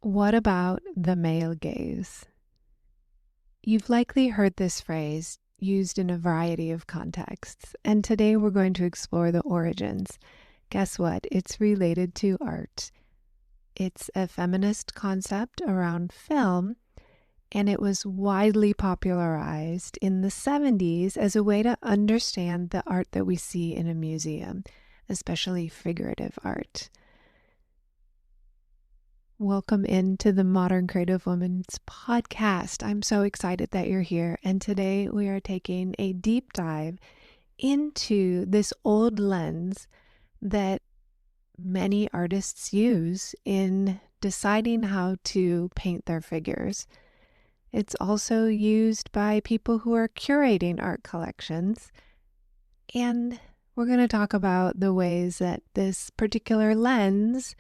What about the male gaze? You've likely heard this phrase used in a variety of contexts, and today we're going to explore the origins. Guess what? It's related to art. It's a feminist concept around film, and it was widely popularized in the 70s as a way to understand the art that we see in a museum, especially figurative art. Welcome into the Modern Creative Women's podcast. I'm so excited that you're here. And today we are taking a deep dive into this old lens that many artists use in deciding how to paint their figures. It's also used by people who are curating art collections. And we're going to talk about the ways that this particular lens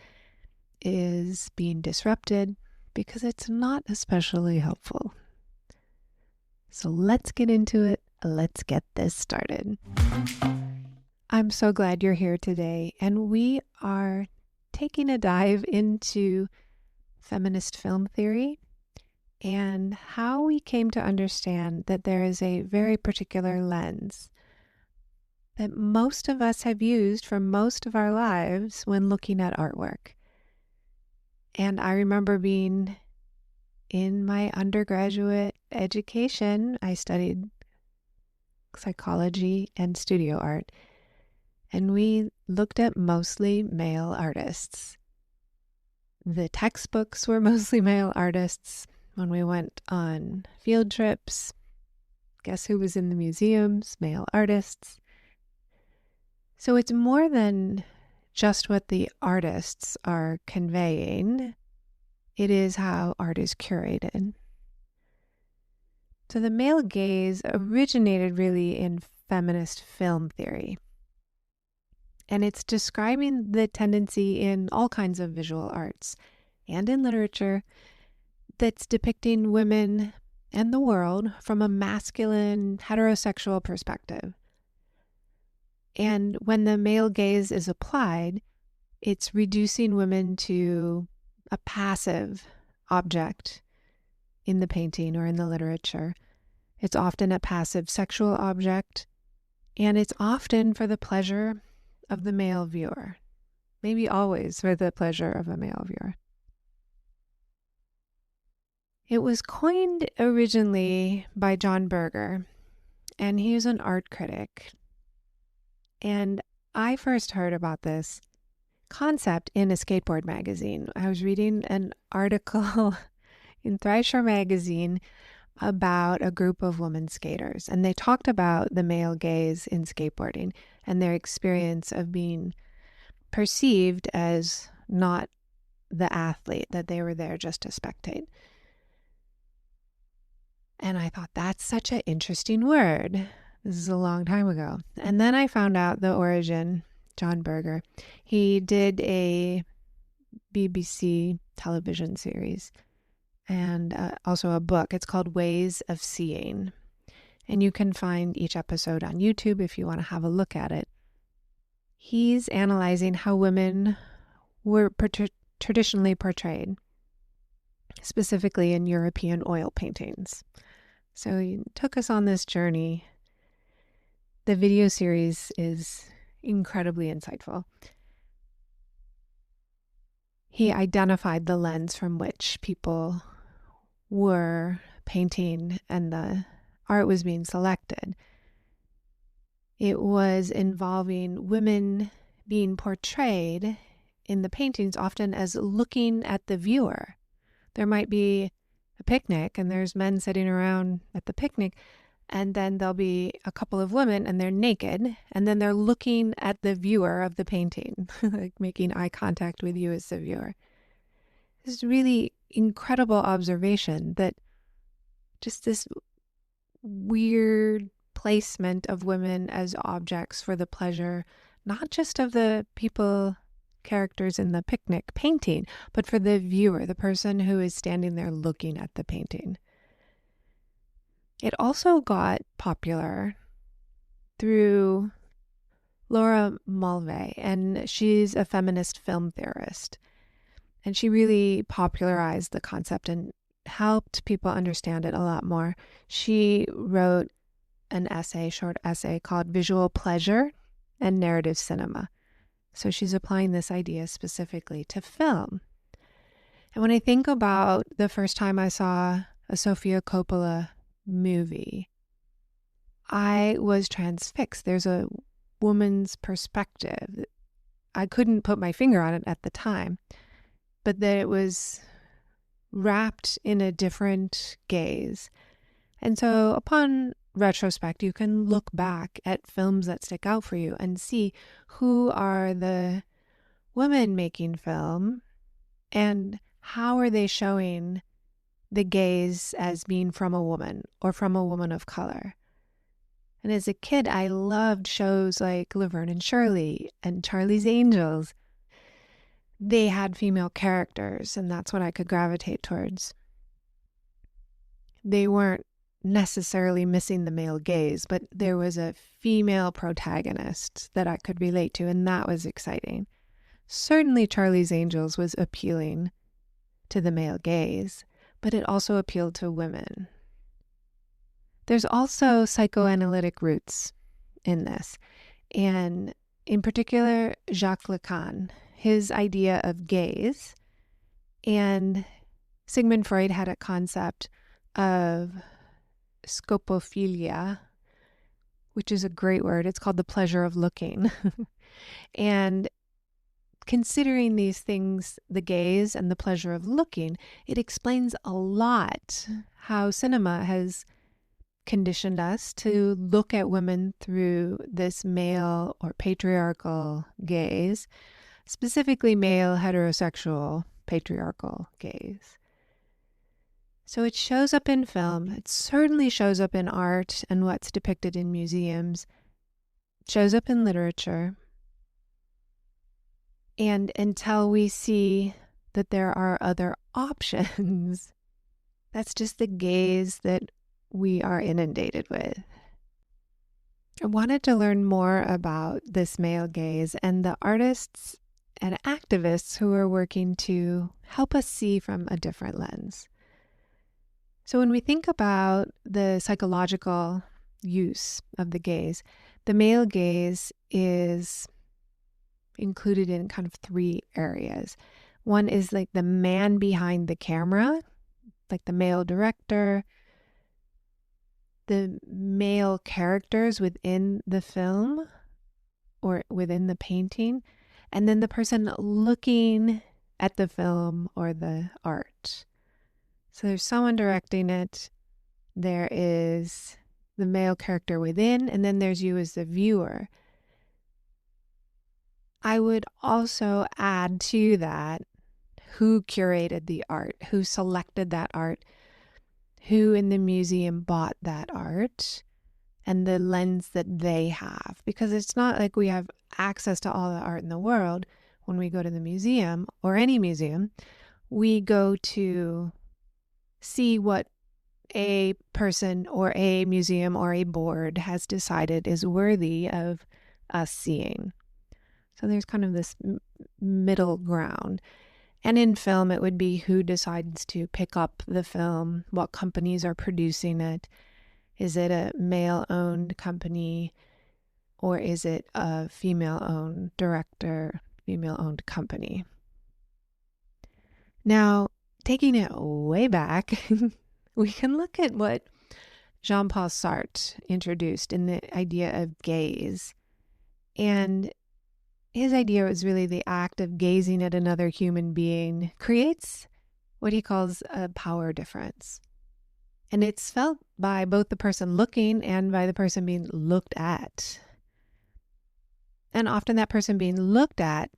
is being disrupted because it's not especially helpful. So let's get into it. Let's get this started. I'm so glad you're here today, and we are taking a dive into feminist film theory and how we came to understand that there is a very particular lens that most of us have used for most of our lives when looking at artwork. And I remember being in my undergraduate education, I studied psychology and studio art, and we looked at mostly male artists. The textbooks were mostly male artists. When we went on field trips, guess who was in the museums? Male artists. So it's more than just what the artists are conveying. It is how art is curated. So the male gaze originated really in feminist film theory. And it's describing the tendency in all kinds of visual arts and in literature that's depicting women and the world from a masculine, heterosexual perspective. And when the male gaze is applied, it's reducing women to a passive object in the painting or in the literature. It's often a passive sexual object, and it's often for the pleasure of the male viewer. Maybe always for the pleasure of a male viewer. It was coined originally by John Berger, and he was an art critic. And I first heard about this concept in a skateboard magazine. I was reading an article in Thrasher magazine about a group of women skaters, and they talked about the male gaze in skateboarding and their experience of being perceived as not the athlete, that they were there just to spectate. And I thought, that's such an interesting word. This is a long time ago. And then I found out the origin. John Berger, he did a BBC television series and also a book. It's called Ways of Seeing. And you can find each episode on YouTube if you want to have a look at it. He's analyzing how women were traditionally portrayed, specifically in European oil paintings. So he took us on this journey. The video series is incredibly insightful. He identified the lens from which people were painting and the art was being selected. It was involving women being portrayed in the paintings often as looking at the viewer. There might be a picnic and there's men sitting around at the picnic, and then there'll be a couple of women and they're naked, and then they're looking at the viewer of the painting, like making eye contact with you as the viewer. This really incredible observation that just this weird placement of women as objects for the pleasure, not just of the characters in the picnic painting, but for the viewer, the person who is standing there looking at the painting. It also got popular through Laura Mulvey, and she's a feminist film theorist. And she really popularized the concept and helped people understand it a lot more. She wrote an essay, short essay called Visual Pleasure and Narrative Cinema. So she's applying this idea specifically to film. And when I think about the first time I saw a Sofia Coppola movie, I was transfixed. There's a woman's perspective. I couldn't put my finger on it at the time, but that it was wrapped in a different gaze. And so upon retrospect, you can look back at films that stick out for you and see who are the women making film and how are they showing the gaze as being from a woman or from a woman of color. And as a kid, I loved shows like Laverne and Shirley and Charlie's Angels. They had female characters, and that's what I could gravitate towards. They weren't necessarily missing the male gaze, but there was a female protagonist that I could relate to, and that was exciting. Certainly Charlie's Angels was appealing to the male gaze, but it also appealed to women. There's also psychoanalytic roots in this, and in particular, Jacques Lacan, his idea of gaze, and Sigmund Freud had a concept of scopophilia, which is a great word. It's called the pleasure of looking. And considering these things, the gaze and the pleasure of looking, it explains a lot how cinema has conditioned us to look at women through this male or patriarchal gaze, specifically male heterosexual patriarchal gaze. So it shows up in film. It certainly shows up in art and what's depicted in museums. It shows up in literature. And until we see that there are other options, that's just the gaze that we are inundated with. I wanted to learn more about this male gaze and the artists and activists who are working to help us see from a different lens. So when we think about the psychological use of the gaze, the male gaze is included in kind of three areas. One is like the man behind the camera, like the male director, the male characters within the film or within the painting, and then the person looking at the film or the art. So there's someone directing it, there is the male character within, and then there's you as the viewer. I would also add to that who curated the art, who selected that art, who in the museum bought that art, and the lens that they have. Because it's not like we have access to all the art in the world when we go to the museum or any museum. We go to see what a person or a museum or a board has decided is worthy of us seeing. So there's kind of this middle ground. And in film, it would be who decides to pick up the film, what companies are producing it. Is it a male-owned company or is it a female-owned director, female-owned company? Now, taking it way back, we can look at what Jean-Paul Sartre introduced in the idea of gaze. And his idea was really the act of gazing at another human being creates what he calls a power difference. And it's felt by both the person looking and by the person being looked at. And often that person being looked at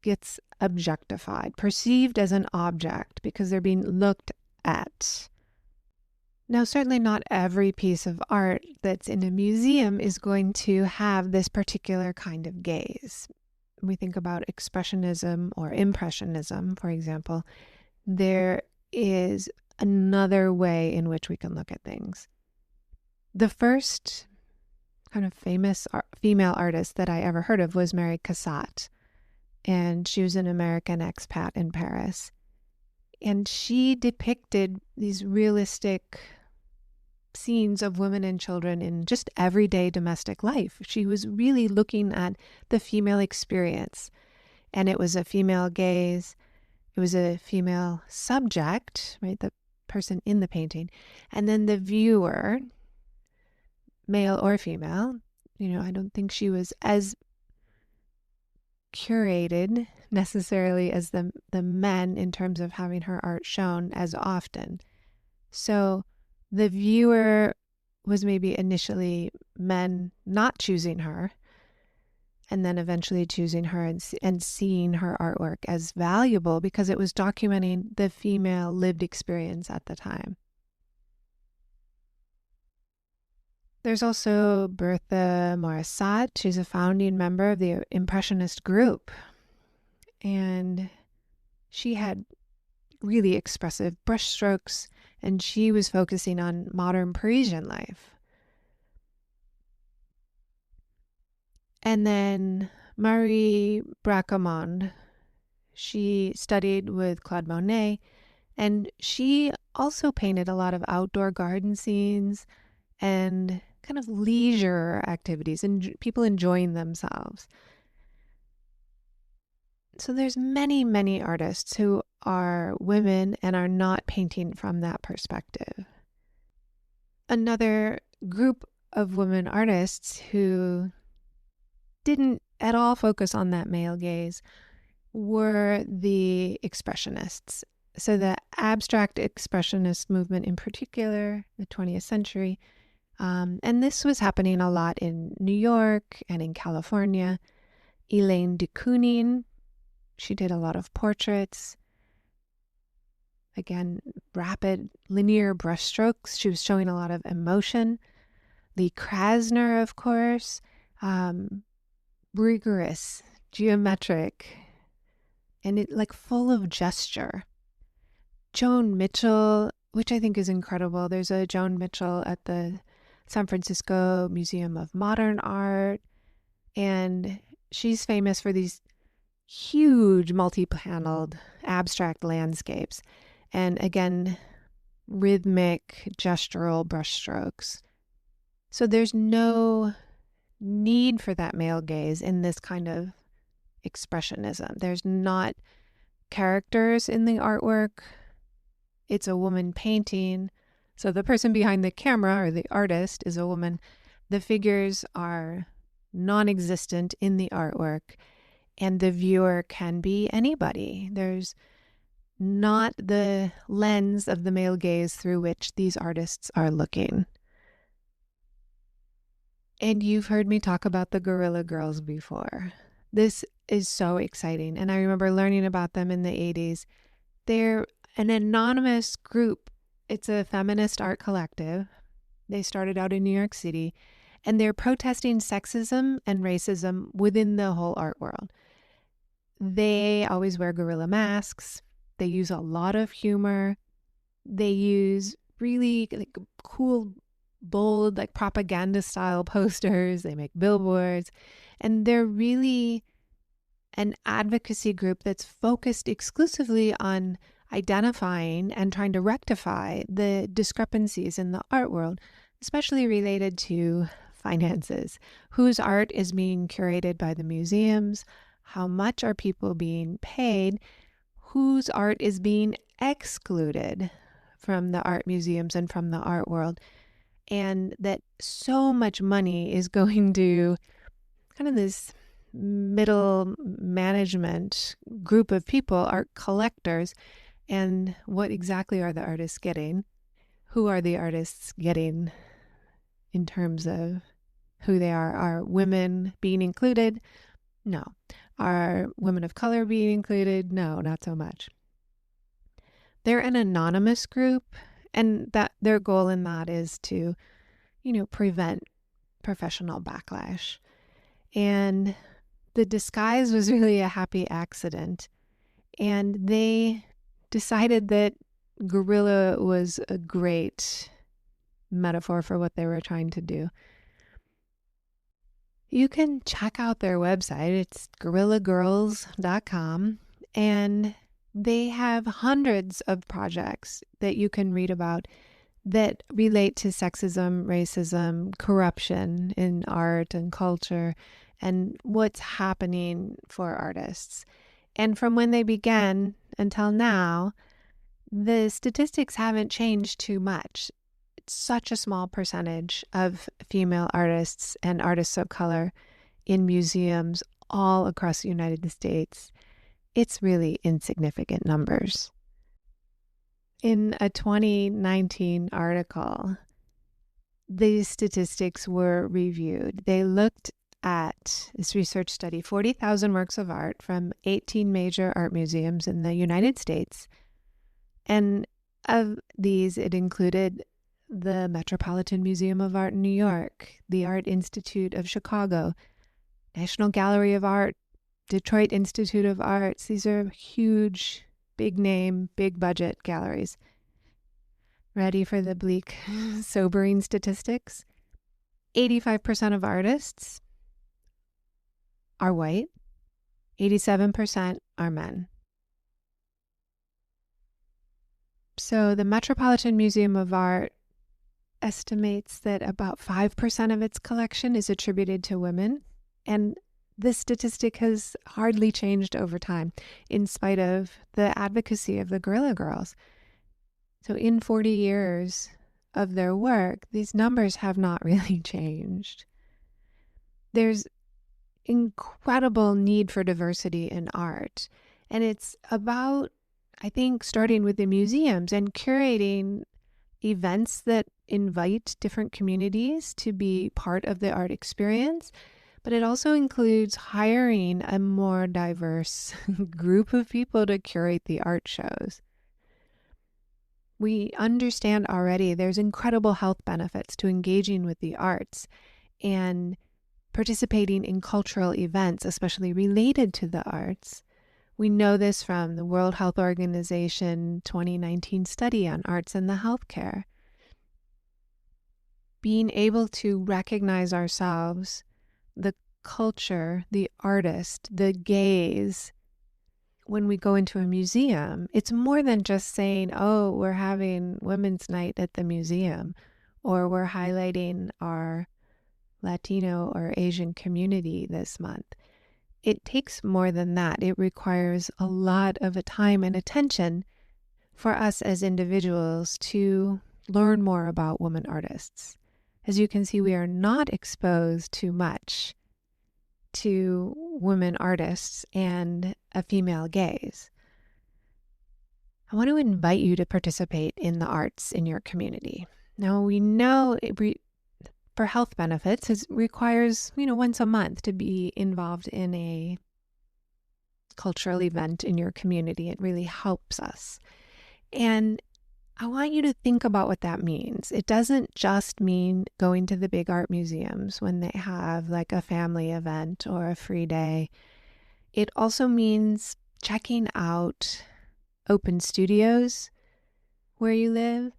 gets objectified, perceived as an object because they're being looked at. Now, certainly not every piece of art that's in a museum is going to have this particular kind of gaze. We think about expressionism or impressionism, for example. There is another way in which we can look at things. The first kind of famous female artist that I ever heard of was Mary Cassatt. and she was an American expat in Paris. And she depicted these realistic scenes of women and children in just everyday domestic life. She was really looking at the female experience, and it was a female gaze. It was a female subject, right? The person in the painting. And then the viewer, male or female, I don't think she was as curated necessarily as the men in terms of having her art shown as often. So the viewer was maybe initially men not choosing her, and then eventually choosing her and seeing her artwork as valuable because it was documenting the female lived experience at the time. There's also Bertha Morisot. She's a founding member of the Impressionist group, and she had really expressive brushstrokes, and she was focusing on modern Parisian life. And then Marie Bracquemond, she studied with Claude Monet, and she also painted a lot of outdoor garden scenes and kind of leisure activities and people enjoying themselves. So there's many, many artists who are women and are not painting from that perspective. Another group of women artists who didn't at all focus on that male gaze were the expressionists. So the abstract expressionist movement in particular, the 20th century, and this was happening a lot in New York and in California. Elaine de Kooning, she did a lot of portraits. Again, rapid linear brushstrokes. She was showing a lot of emotion. Lee Krasner, of course, rigorous, geometric, and it like full of gesture. Joan Mitchell, which I think is incredible. There's a Joan Mitchell at the San Francisco Museum of Modern Art, and she's famous for these huge multi-paneled abstract landscapes, and again, rhythmic gestural brushstrokes. So there's no need for that male gaze in this kind of expressionism. There's not characters in the artwork. It's a woman painting. So the person behind the camera or the artist is a woman. The figures are non-existent in the artwork, and the viewer can be anybody. There's not the lens of the male gaze through which these artists are looking. And you've heard me talk about the Guerrilla Girls before. This is so exciting. And I remember learning about them in the 80s. They're an anonymous group. It's a feminist art collective. They started out in New York City, and they're protesting sexism and racism within the whole art world. They always wear gorilla masks. They use a lot of humor. They use really cool, bold, propaganda style posters. They make billboards, and they're really an advocacy group that's focused exclusively on identifying and trying to rectify the discrepancies in the art world, especially related to finances. Whose art is being curated by the museums? How much are people being paid? Whose art is being excluded from the art museums and from the art world? And that so much money is going to kind of this middle management group of people, art collectors. And what exactly are the artists getting? Who are the artists getting in terms of who they are? Are women being included? No. Are women of color being included? No, not so much. They're an anonymous group, and that their goal in that is to, prevent professional backlash. And the disguise was really a happy accident. And they decided that gorilla was a great metaphor for what they were trying to do. You can check out their website. It's gorillagirls.com, and they have hundreds of projects that you can read about that relate to sexism, racism, corruption in art and culture, and what's happening for artists. And from when they began until now, the statistics haven't changed too much. It's such a small percentage of female artists and artists of color in museums all across the United States. It's really insignificant numbers. In a 2019 article, these statistics were reviewed. They looked at this research study, 40,000 works of art from 18 major art museums in the United States. And of these, it included the Metropolitan Museum of Art in New York, the Art Institute of Chicago, National Gallery of Art, Detroit Institute of Arts. These are huge, big name, big budget galleries. Ready for the bleak, sobering statistics? 85% of artists are white. 87% are men. So the Metropolitan Museum of Art estimates that about 5% of its collection is attributed to women. And this statistic has hardly changed over time, in spite of the advocacy of the Guerrilla Girls. So in 40 years of their work, these numbers have not really changed. There's incredible need for diversity in art. And it's about, I think, starting with the museums and curating events that invite different communities to be part of the art experience. But it also includes hiring a more diverse group of people to curate the art shows. We understand already there's incredible health benefits to engaging with the arts and participating in cultural events, especially related to the arts. We know this from the World Health Organization 2019 study on arts and the healthcare. Being able to recognize ourselves, the culture, the artist, the gaze, when we go into a museum, it's more than just saying, oh, we're having Women's Night at the museum, or we're highlighting our Latino or Asian community this month. It takes more than that. It requires a lot of time and attention for us as individuals to learn more about women artists. As you can see, we are not exposed too much to women artists and a female gaze. I want to invite you to participate in the arts in your community. Now, we know for health benefits, it requires, once a month to be involved in a cultural event in your community. It really helps us. And I want you to think about what that means. It doesn't just mean going to the big art museums when they have like a family event or a free day. It also means checking out open studios where you live.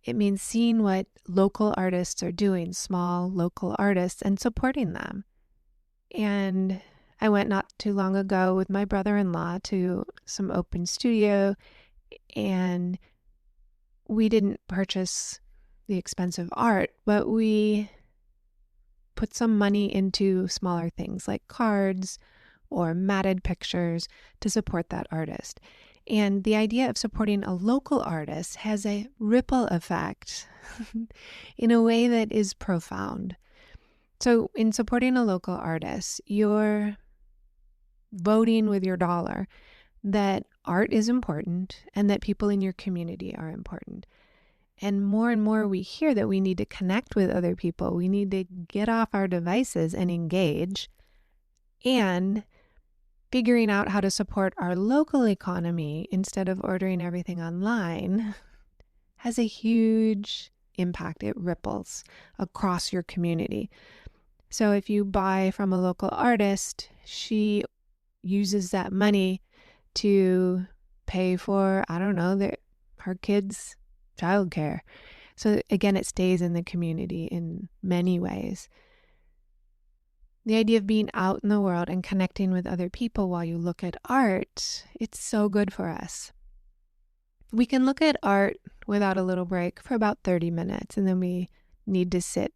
It means seeing what local artists are doing, small local artists, and supporting them. And I went not too long ago with my brother-in-law to some open studio, and we didn't purchase the expensive art, but we put some money into smaller things like cards or matted pictures to support that artist. And the idea of supporting a local artist has a ripple effect in a way that is profound. So in supporting a local artist, you're voting with your dollar that art is important and that people in your community are important. And more we hear that we need to connect with other people. We need to get off our devices and engage. And figuring out how to support our local economy instead of ordering everything online has a huge impact. It ripples across your community. So if you buy from a local artist, she uses that money to pay for, her kids' childcare. So again, it stays in the community in many ways. The idea of being out in the world and connecting with other people while you look at art, it's so good for us. We can look at art without a little break for about 30 minutes, and then we need to sit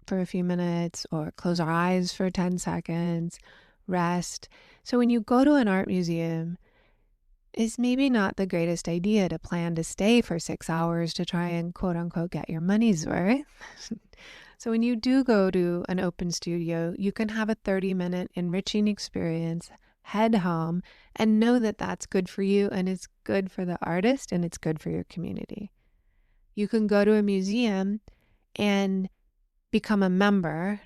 for a few minutes or close our eyes for 10 seconds, rest. So when you go to an art museum, it's maybe not the greatest idea to plan to stay for 6 hours to try and quote unquote get your money's worth. So when you do go to an open studio, you can have a 30-minute enriching experience, head home, and know that that's good for you and it's good for the artist and it's good for your community. You can go to a museum and become a member,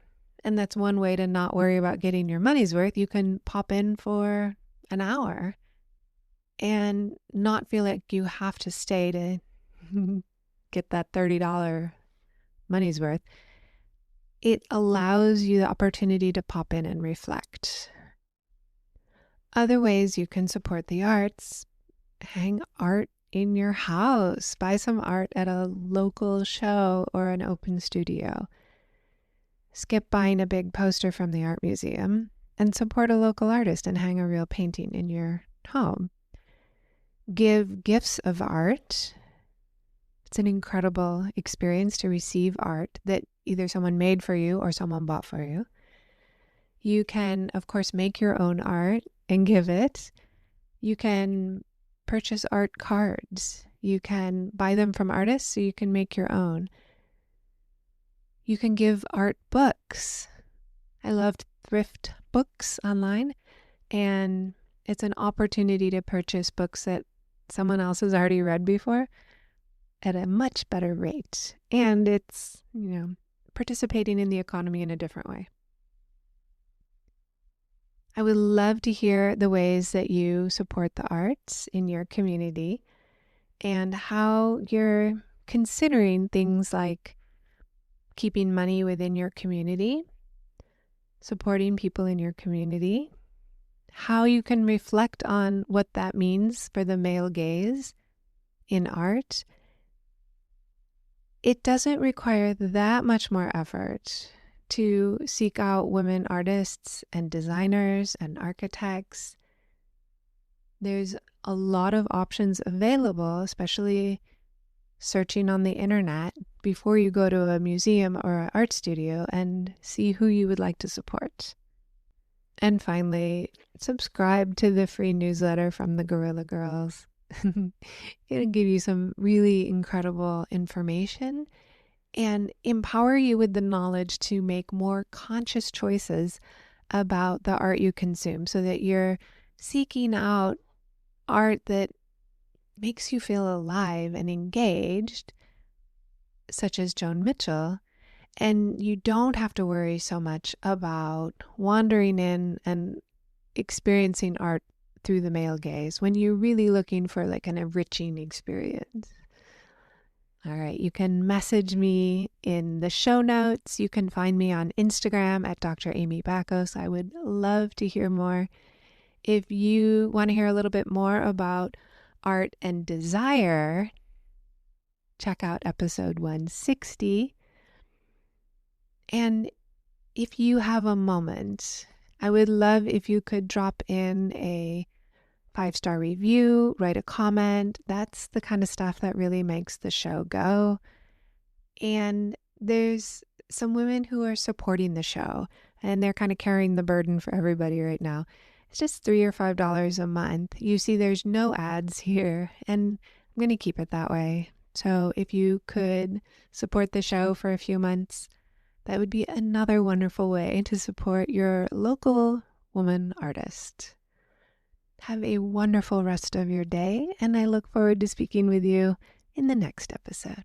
and that's one way to not worry about getting your money's worth. You can pop in for an hour and not feel like you have to stay to get that $30 money's worth. It allows you the opportunity to pop in and reflect. Other ways you can support the arts: hang art in your house, buy some art at a local show or an open studio. Skip buying a big poster from the art museum and support a local artist and hang a real painting in your home. Give gifts of art. It's an incredible experience to receive art that either someone made for you or someone bought for you. You can, of course, make your own art and give it. You can purchase art cards. You can buy them from artists so you can make your own. You can give art books. I love thrift books online, and it's an opportunity to purchase books that someone else has already read before at a much better rate. And it's, participating in the economy in a different way. I would love to hear the ways that you support the arts in your community and how you're considering things like keeping money within your community, supporting people in your community, how you can reflect on what that means for the male gaze in art. It doesn't require that much more effort to seek out women artists and designers and architects. There's a lot of options available, especially searching on the internet before you go to a museum or an art studio, and see who you would like to support. And finally, subscribe to the free newsletter from the Guerrilla Girls. It'll give you some really incredible information and empower you with the knowledge to make more conscious choices about the art you consume, so that you're seeking out art that makes you feel alive and engaged, such as Joan Mitchell, and you don't have to worry so much about wandering in and experiencing art through the male gaze when you're really looking for like an enriching experience. All right, you can message me in the show notes. You can find me on Instagram at Dr. Amy Backos. I would love to hear more. If you want to hear a little bit more about art and desire, check out episode 160. And if you have a moment, I would love if you could drop in a 5-star review, write a comment. That's the kind of stuff that really makes the show go. And there's some women who are supporting the show, and they're kind of carrying the burden for everybody right now. It's just $3 or $5 a month. You see, there's no ads here, and I'm going to keep it that way. So if you could support the show for a few months, that would be another wonderful way to support your local woman artist. Have a wonderful rest of your day, and I look forward to speaking with you in the next episode.